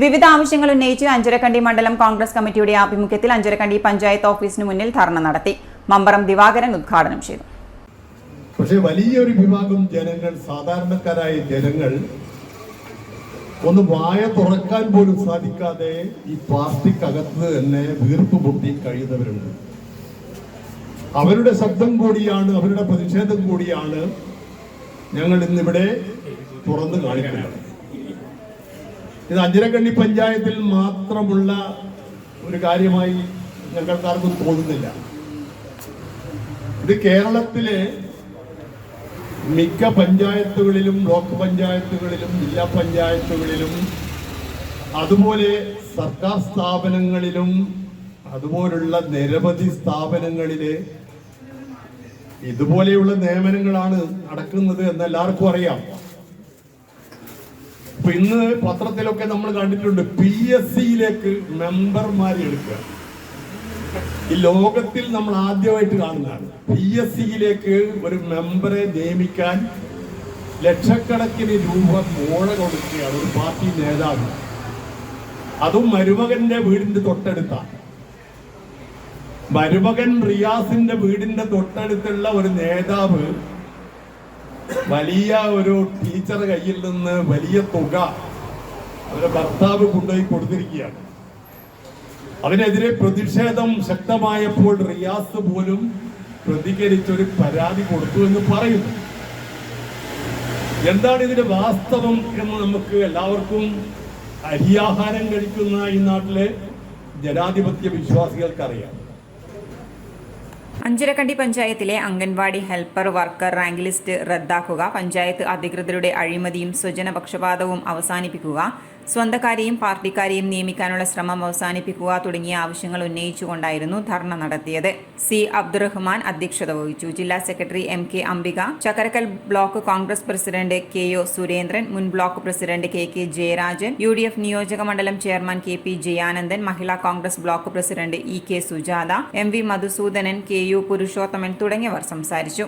വിവിധ ആവശ്യങ്ങൾ ഉന്നയിച്ച് അഞ്ചരക്കണ്ടി മണ്ഡലം കോൺഗ്രസ് കമ്മിറ്റിയുടെ ആഭിമുഖ്യത്തിൽ അഞ്ചരക്കണ്ടി പഞ്ചായത്ത് ഓഫീസിന് മുന്നിൽ ധർണ നടത്തി. മമ്പറം ദിവാകരൻ ഉദ്ഘാടനം ചെയ്തു. പക്ഷേ വലിയൊരു വിഭാഗം ജനങ്ങൾ, സാധാരണക്കാരായ ജനങ്ങൾ ഒന്ന് വായ തുറക്കാൻ പോലും സാധിക്കാതെ ഈ പാർട്ടിക്കകത്ത് തന്നെ വീർപ്പ് പൊട്ടി കഴിയുന്നവരുണ്ട്. അവരുടെ ശബ്ദം കൂടിയാണ്, അവരുടെ പ്രതിഷേധം കൂടിയാണ് ഞങ്ങൾ ഇന്നിവിടെ തുറന്നു കാണിക്കുന്നത്. ഇത് അഞ്ചരക്കണ്ടി പഞ്ചായത്തിൽ മാത്രമുള്ള ഒരു കാര്യമായി ഞങ്ങൾക്കാർക്കും തോന്നുന്നില്ല. ഇത് കേരളത്തിലെ മിക്ക പഞ്ചായത്തുകളിലും, ബ്ലോക്ക് പഞ്ചായത്തുകളിലും, ജില്ലാ പഞ്ചായത്തുകളിലും, അതുപോലെ സർക്കാർ സ്ഥാപനങ്ങളിലും, അതുപോലുള്ള നിരവധി സ്ഥാപനങ്ങളില് ഇതുപോലെയുള്ള നിയമനങ്ങളാണ് നടക്കുന്നത് എന്ന് എല്ലാവർക്കും അറിയാം. ഇപ്പൊ ഇന്ന് പത്രത്തിലൊക്കെ നമ്മൾ കണ്ടിട്ടുണ്ട്, PSCയിലേക്ക് മെമ്പർമാരെ എടുക്കുക. ഈ ലോകത്തിൽ നമ്മൾ ആദ്യമായിട്ട് കാണുന്നതാണ്. PSCയിലേക്ക് ഒരു മെമ്പറെ നിയമിക്കാൻ ലക്ഷക്കണക്കിന് രൂപ മോഴ കൊടുക്കുകയാണ് ഒരു പാർട്ടി നേതാവ്. അതും മരുമകന്റെ വീടിന്റെ തൊട്ടടുത്താണ്. മരുമകൻ റിയാസിന്റെ വീടിന്റെ തൊട്ടടുത്തുള്ള ഒരു നേതാവ് വലിയ ഒരു ടീച്ചർ കയ്യിൽ നിന്ന് വലിയ തുക അവരുടെ ഭർത്താവ് കൊണ്ടുപോയി കൊടുത്തിരിക്കുകയാണ്. അതിനെതിരെ പ്രതിഷേധം ശക്തമായപ്പോൾ റിയാസ് പോലും പ്രതികരിച്ചൊരു പരാതി കൊടുത്തു എന്ന് പറയുന്നു. എന്താണ് ഇതിന്റെ വാസ്തവം എന്ന് നമുക്ക് എല്ലാവർക്കും അരിയാഹാരം കഴിക്കുന്ന ഈ നാട്ടിലെ ജനാധിപത്യ വിശ്വാസികൾക്കറിയാം. അഞ്ചരക്കണ്ടി പഞ്ചായത്തിലെ anganwadi helper worker rank list റദ്ദാക്കുക, പഞ്ചായത്ത് അധികൃതരുടെ അഴിമതിയും സ്വജനപക്ഷപാതവും അവസാനിപ്പിക്കുക, സ്വന്തക്കാരെയും പാർട്ടിക്കാരെയും നിയമിക്കാനുള്ള ശ്രമം അവസാനിപ്പിക്കുക തുടങ്ങിയ ആവശ്യങ്ങൾ ഉന്നയിച്ചുകൊണ്ടായിരുന്നു ധർണ നടത്തിയത്. സി അബ്ദുറഹ്മാൻ അധ്യക്ഷത വഹിച്ചു. ജില്ലാ secretary MK Ambika, Chakkarakkal block Congress president KO Surendran, മുൻ block president KK Jayarajan, UDF നിയോജക മണ്ഡലം chairman KP Jayanandan, Mahila Congress block president EK Sujatha, MV Madhusudanan, KU Purushothaman തുടങ്ങിയവർ സംസാരിച്ചു.